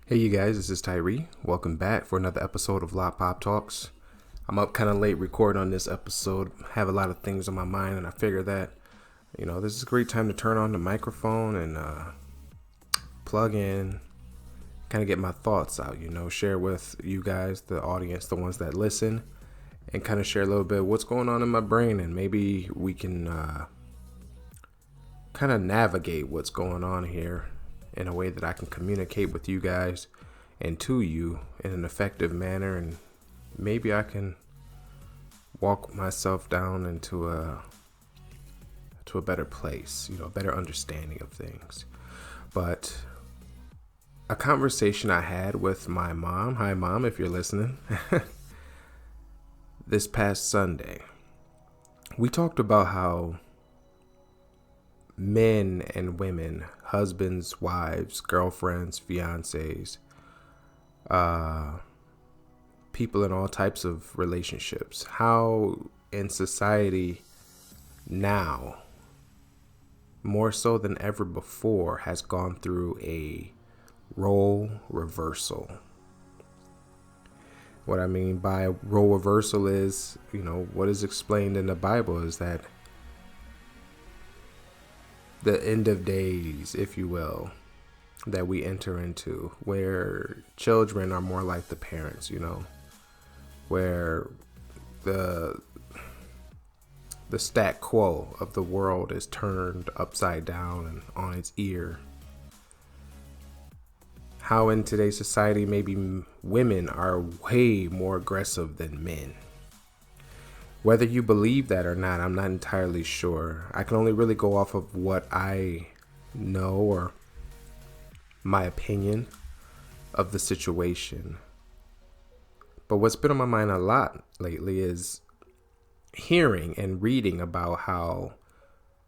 Hey you guys, this is Tyree. Welcome back for another episode of Loc'd Talks. I'm up kind of late recording on this episode. Have a lot of things on my mind, and I figure that, this is a great time to turn on the microphone and plug in, kind of get my thoughts out, share with you guys, the audience, the ones that listen, and kind of share a little bit of what's going on in my brain, and maybe we can kind of navigate what's going on here in a way that I can communicate with you guys and to you in an effective manner, and maybe I can walk myself down into a better place, a better understanding of things. But a conversation I had with my mom, hi mom if you're listening, this past Sunday, we talked about how men and women, husbands, wives, girlfriends, fiancés, people in all types of relationships, how in society now, more so than ever before, has gone through a role reversal. What I mean by role reversal is, what is explained in the Bible is that the end of days, if you will, that we enter into, where children are more like the parents, where the stat quo of the world is turned upside down and on its ear. How in today's society maybe women are way more aggressive than men. Whether you believe that or not, I'm not entirely sure. I can only really go off of what I know or my opinion of the situation. But what's been on my mind a lot lately is hearing and reading about how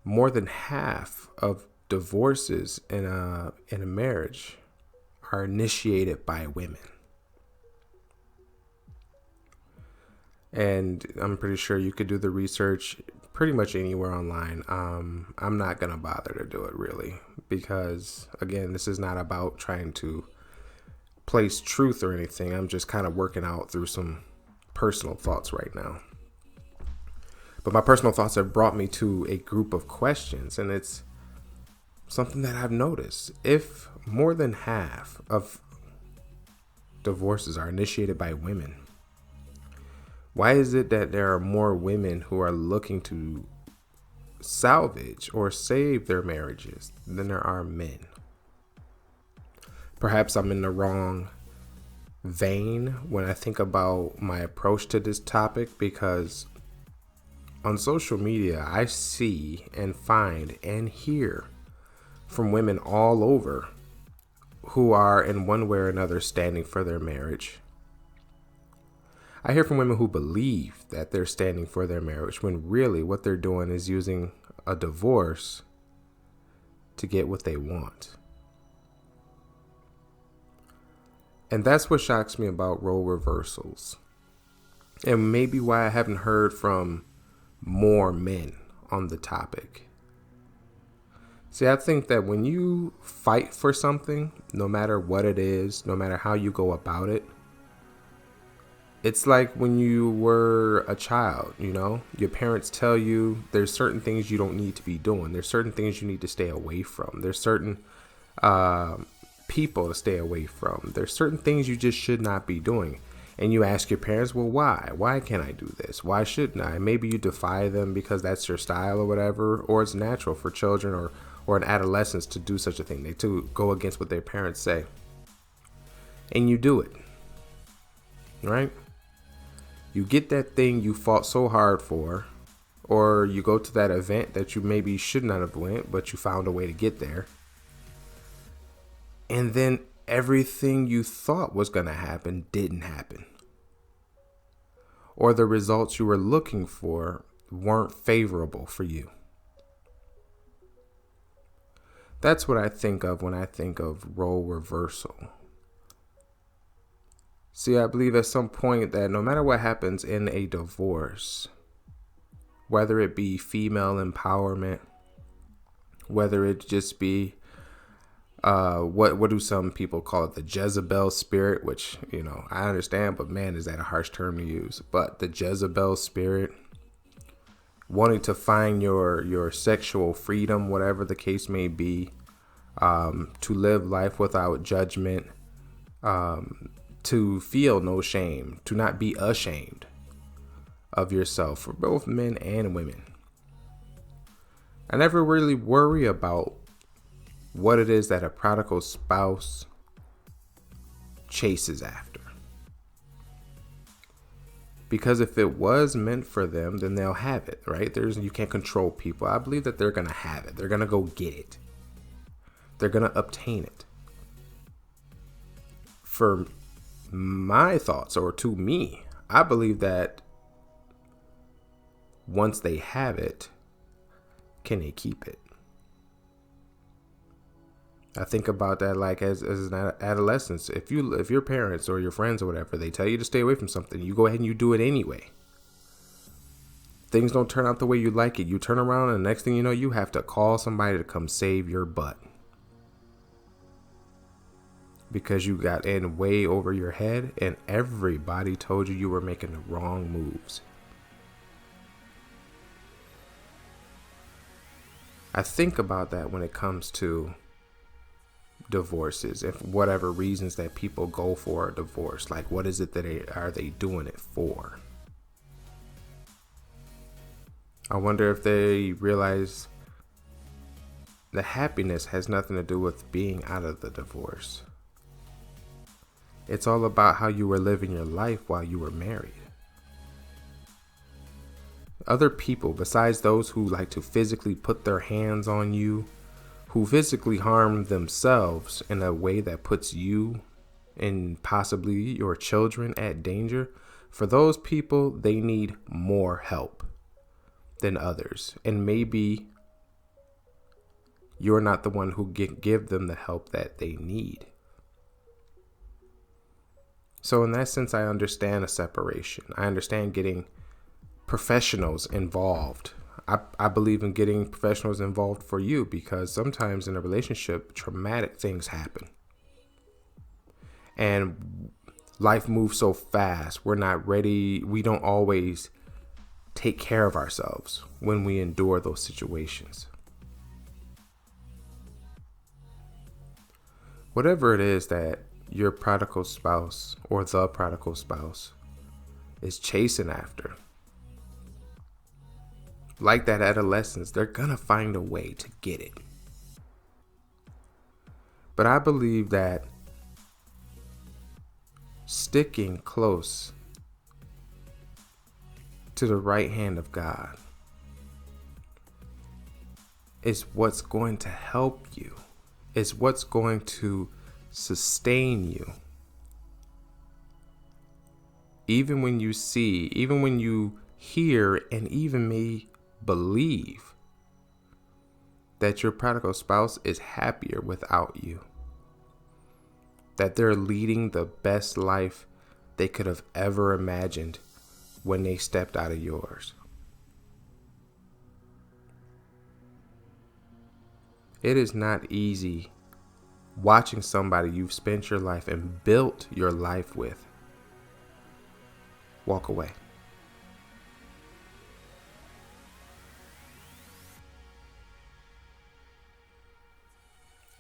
more than half of divorces in a marriage are initiated by women. And I'm pretty sure you could do the research pretty much anywhere online. I'm not going to bother to do it really, because again, this is not about trying to place truth or anything. I'm just kind of working out through some personal thoughts right now. But my personal thoughts have brought me to a group of questions, and it's something that I've noticed. If more than half of divorces are initiated by women, why is it that there are more women who are looking to salvage or save their marriages than there are men? Perhaps I'm in the wrong vein when I think about my approach to this topic, because on social media, I see and find and hear from women all over who are in one way or another standing for their marriage. I hear from women who believe that they're standing for their marriage when really what they're doing is using a divorce to get what they want. And that's what shocks me about role reversals, and maybe why I haven't heard from more men on the topic. See, I think that when you fight for something, no matter what it is, no matter how you go about it, it's like when you were a child, your parents tell you there's certain things you don't need to be doing. There's certain things you need to stay away from. There's certain people to stay away from. There's certain things you just should not be doing. And you ask your parents, well, why? Why can't I do this? Why shouldn't I? Maybe you defy them because that's your style or whatever, or it's natural for children or an adolescence to do such a thing. They to go against what their parents say. And you do it, right? You get that thing you fought so hard for, or you go to that event that you maybe should not have went, but you found a way to get there. And then everything you thought was going to happen didn't happen. Or the results you were looking for weren't favorable for you. That's what I think of when I think of role reversal. See, I believe at some point that no matter what happens in a divorce, whether it be female empowerment, whether it just be What do some people call it? The Jezebel spirit, which, I understand, but man, is that a harsh term to use. But the Jezebel spirit, wanting to find your sexual freedom, whatever the case may be, to live life without judgment, to feel no shame, to not be ashamed of yourself, for both men and women. I never really worry about what it is that a prodigal spouse chases after. Because if it was meant for them, then they'll have it, right? You can't control people. I believe that they're going to have it. They're going to go get it. They're going to obtain it. For my thoughts, or to me, I believe that once they have it, can they keep it? I think about that like as an adolescence. If your parents or your friends or whatever, they tell you to stay away from something, you go ahead and you do it anyway. Things don't turn out the way you like it. You turn around and the next thing you know, you have to call somebody to come save your butt. Because you got in way over your head and everybody told you were making the wrong moves. I think about that when it comes to divorces, if whatever reasons that people go for a divorce, like what is it that are they doing it for? I wonder if they realize the happiness has nothing to do with being out of the divorce. It's all about how you were living your life while you were married. Other people, besides those who like to physically put their hands on you, who physically harm themselves in a way that puts you and possibly your children at danger, for those people, they need more help than others. And maybe you're not the one who give them the help that they need. So in that sense, I understand a separation. I understand getting professionals involved. I believe in getting professionals involved for you, because sometimes in a relationship, traumatic things happen. And life moves so fast. We're not ready. We don't always take care of ourselves when we endure those situations. Whatever it is that your prodigal spouse or the prodigal spouse is chasing after, like that adolescence, they're gonna find a way to get it. But I believe that sticking close to the right hand of God is what's going to help you, is what's going to sustain you. Even when you see, even when you hear, and even may believe that your prodigal spouse is happier without you, that they're leading the best life they could have ever imagined when they stepped out of yours. It is not easy watching somebody you've spent your life and built your life with walk away.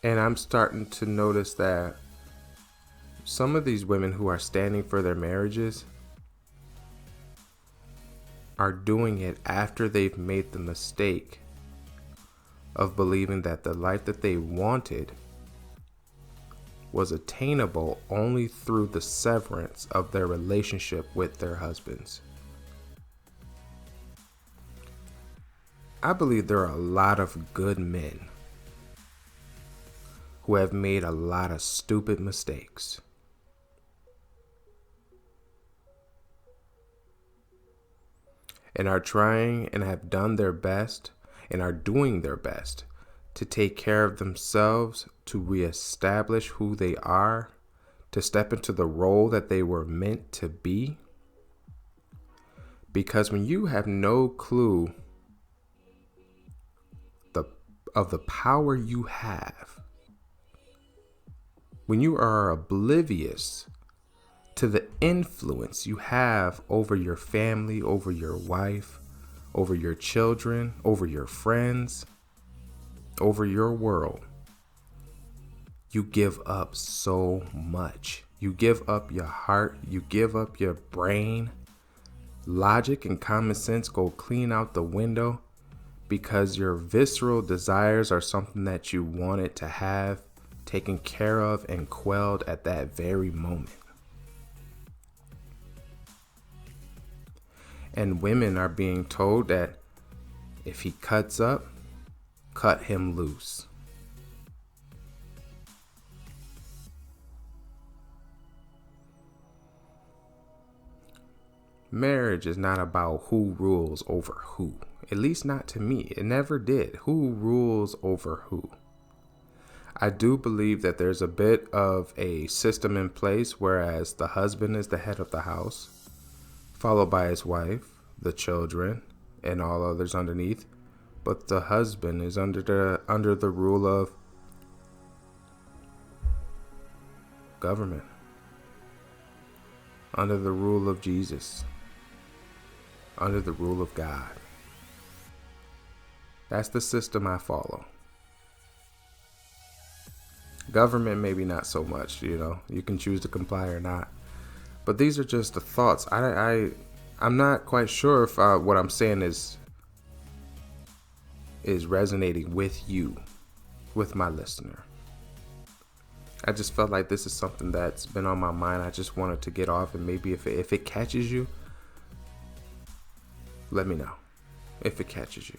And I'm starting to notice that some of these women who are standing for their marriages are doing it after they've made the mistake of believing that the life that they wanted was attainable only through the severance of their relationship with their husbands. I believe there are a lot of good men who have made a lot of stupid mistakes. And are trying and have done their best and are doing their best to take care of themselves, to reestablish who they are, to step into the role that they were meant to be. Because when you have no clue of the power you have when you are oblivious to the influence you have over your family, over your wife, over your children, over your friends, over your world, you give up so much. You give up your heart, you give up your brain. Logic and common sense go clean out the window because your visceral desires are something that you wanted to have taken care of and quelled at that very moment. And women are being told that if he cuts up, cut him loose. Marriage is not about who rules over who. At least not to me. It never did. Who rules over who? I do believe that there's a bit of a system in place, whereas the husband is the head of the house, followed by his wife, the children, and all others underneath. But the husband is under the rule of government, under the rule of Jesus, under the rule of God. That's the system I follow. Government, maybe not so much, you can choose to comply or not. But these are just the thoughts. I'm not quite sure if what I'm saying is resonating with you, with my listener. I just felt like this is something that's been on my mind. I just wanted to get off, and maybe if it catches you, let me know if it catches you.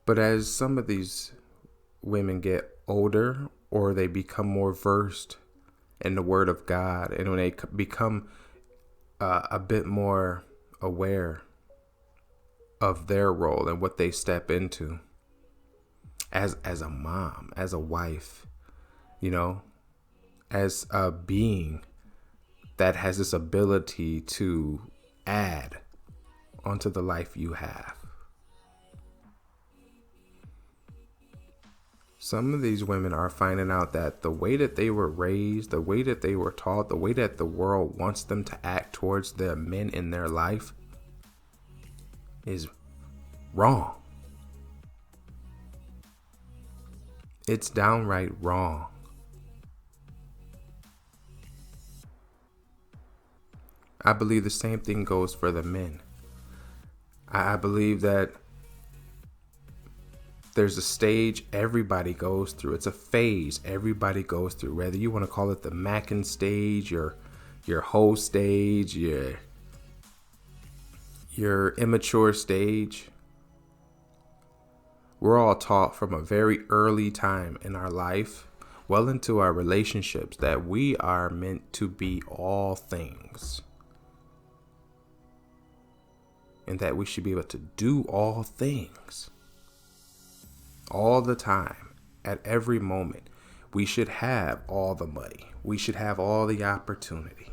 But as some of these women get older, or they become more versed in the Word of God, and when they become a bit more aware of their role and what they step into as a mom, as a wife, as a being that has this ability to add onto the life you have. Some of these women are finding out that the way that they were raised, the way that they were taught, the way that the world wants them to act towards the men in their life is wrong. It's downright wrong. I believe the same thing goes for the men. I believe that there's a stage everybody goes through. It's a phase everybody goes through. Whether you want to call it the Mackin stage, your hoe stage, your immature stage. We're all taught from a very early time in our life, well into our relationships, that we are meant to be all things. And that we should be able to do all things. All the time, at every moment. We should have all the money. We should have all the opportunity.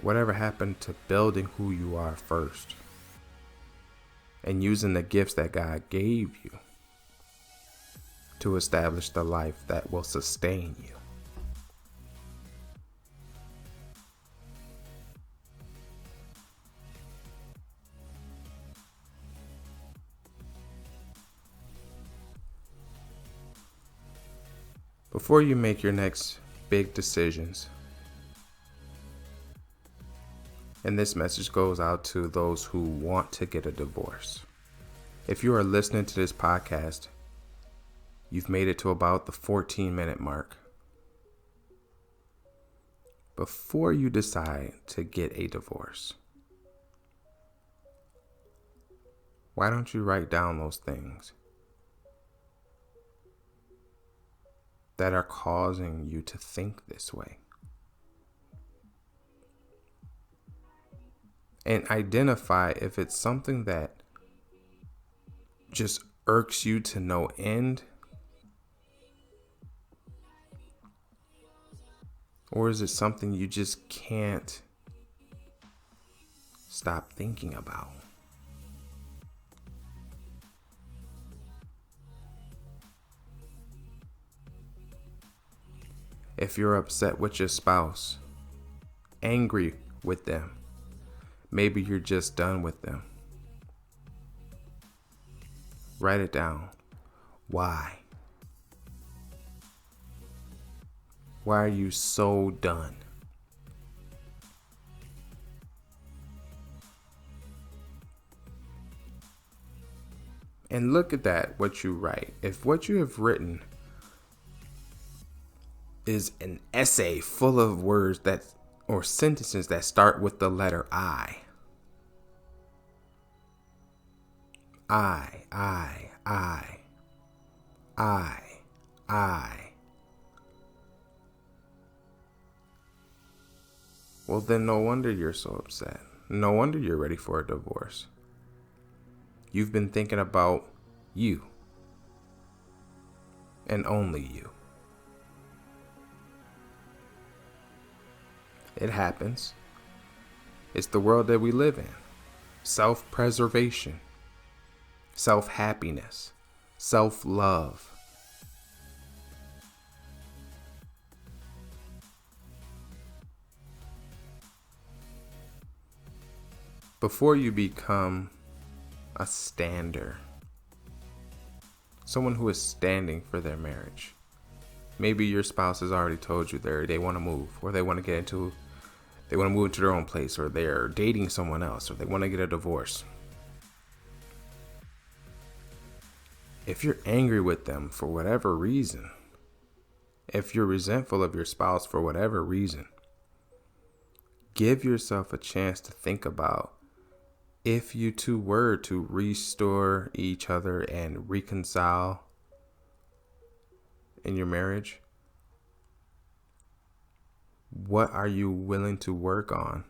Whatever happened to building who you are first and using the gifts that God gave you to establish the life that will sustain you? Before you make your next big decisions, and this message goes out to those who want to get a divorce. If you are listening to this podcast, you've made it to about the 14-minute mark. Before you decide to get a divorce, why don't you write down those things that are causing you to think this way? And identify if it's something that just irks you to no end, Or is it something you just can't stop thinking about? If you're upset with your spouse, angry with them, maybe you're just done with them. Write it down. Why? Why are you so done? And look at that, what you write. If what you have written is an essay full of words that or sentences that start with the letter I, I. Well, then no wonder you're so upset. No wonder you're ready for a divorce. You've been thinking about you and only you. It happens. It's the world that we live in. Self-preservation, self-happiness, self-love. Before you become a stander, someone who is standing for their marriage, maybe your spouse has already told you they want to move, or they want to move into their own place, or they're dating someone else, or they want to get a divorce. If you're angry with them for whatever reason, if you're resentful of your spouse for whatever reason, give yourself a chance to think about if you two were to restore each other and reconcile in your marriage. What are you willing to work on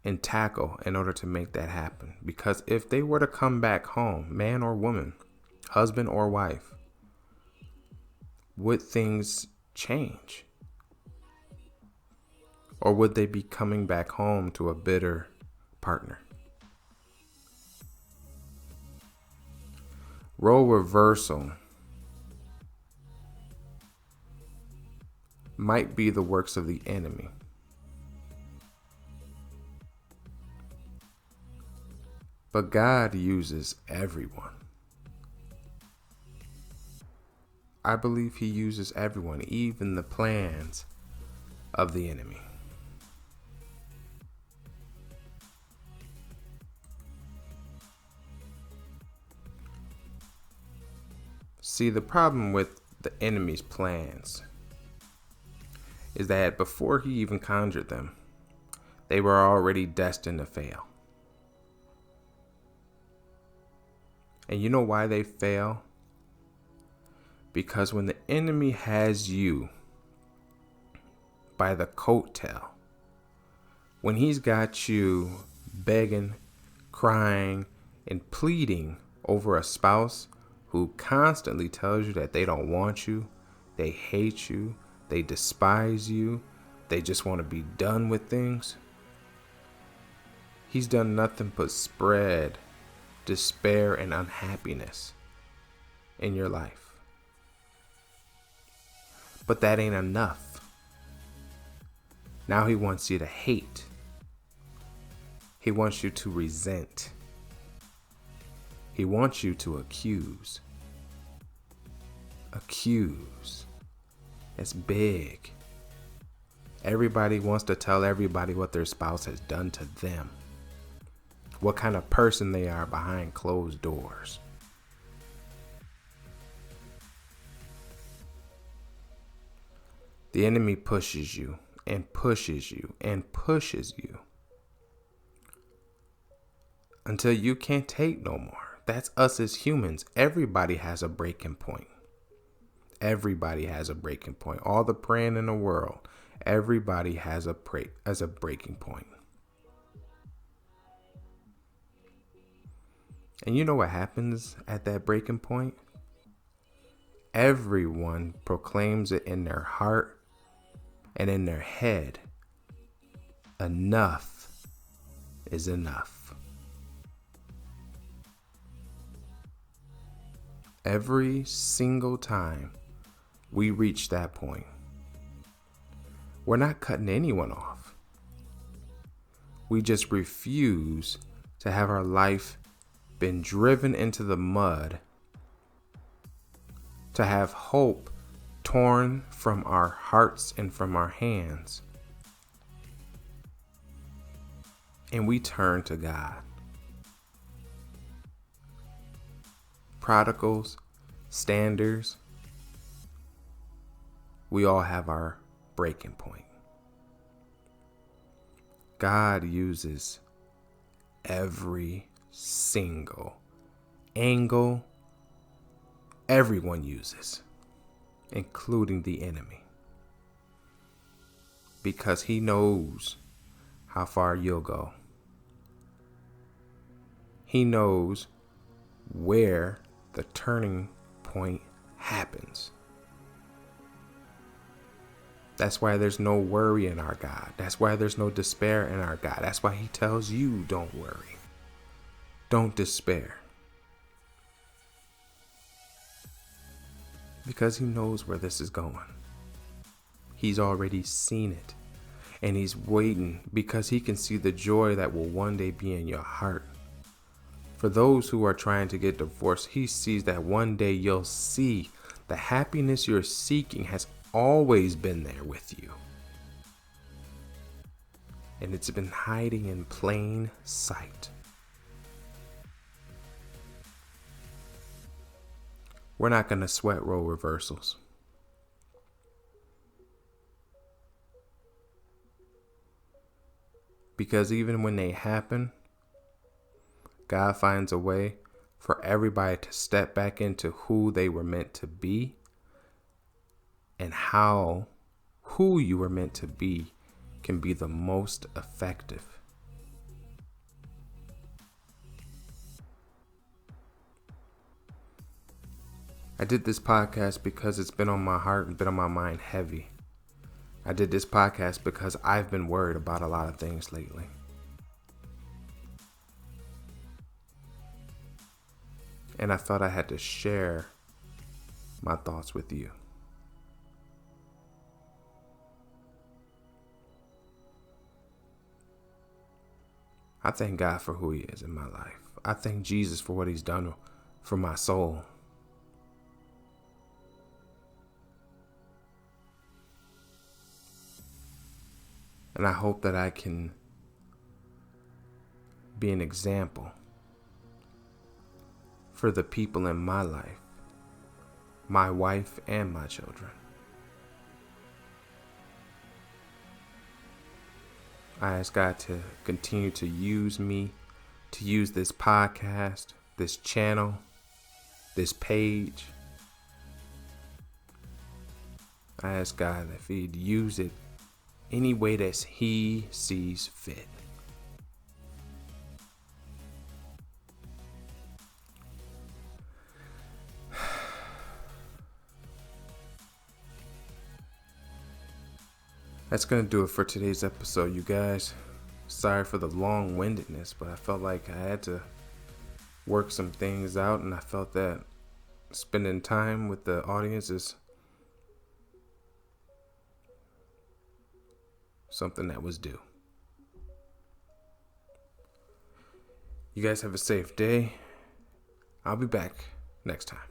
and tackle in order to make that happen? Because if they were to come back home, man or woman, husband or wife, would things change? Or would they be coming back home to a bitter partner? Role reversal might be the works of the enemy. But God uses everyone. I believe He uses everyone, even the plans of the enemy. See, the problem with the enemy's plans is that before he even conjured them, they were already destined to fail. And you know why they fail? Because when the enemy has you by the coattail, when he's got you begging, crying, and pleading over a spouse who constantly tells you that they don't want you, they hate you, they despise you, they just want to be done with things, he's done nothing but spread despair and unhappiness in your life. But that ain't enough. Now he wants you to hate. He wants you to resent. He wants you to accuse. Accuse. It's big. Everybody wants to tell everybody what their spouse has done to them. What kind of person they are behind closed doors. The enemy pushes you and pushes you and pushes you until you can't take no more. That's us as humans. Everybody has a breaking point. Everybody has a breaking point. All the praying in the world, everybody has a breaking point. And you know what happens at that breaking point? Everyone proclaims it in their heart, And in their head, enough is enough. Every single time we reach that point, we're not cutting anyone off. We just refuse to have our life been driven into the mud, to have hope torn from our hearts and from our hands. And we turn to God. Prodigals, standers, we all have our breaking point. God uses every single angle everyone uses, including the enemy, because he knows how far you'll go. He knows where the turning point happens. That's why there's no worry in our God. That's why there's no despair in our God. That's why he tells you, don't worry. Don't despair. Because he knows where this is going. He's already seen it. And he's waiting because he can see the joy that will one day be in your heart. For those who are trying to get divorced, he sees that one day you'll see the happiness you're seeking has always been there with you. And it's been hiding in plain sight. We're not going to sweat role reversals. Because even when they happen, God finds a way for everybody to step back into who they were meant to be, and how who you were meant to be can be the most effective. I did this podcast because it's been on my heart and been on my mind heavy. I did this podcast because I've been worried about a lot of things lately. And I thought I had to share my thoughts with you. I thank God for who he is in my life. I thank Jesus for what he's done for my soul. And I hope that I can be an example for the people in my life, my wife and my children. I ask God to continue to use me, to use this podcast, this channel, this page. I ask God if he'd use it any way that he sees fit. That's going to do it for today's episode, you guys. Sorry for the long-windedness, but I felt like I had to work some things out, and I felt that spending time with the audience is something that was due. You guys have a safe day. I'll be back next time.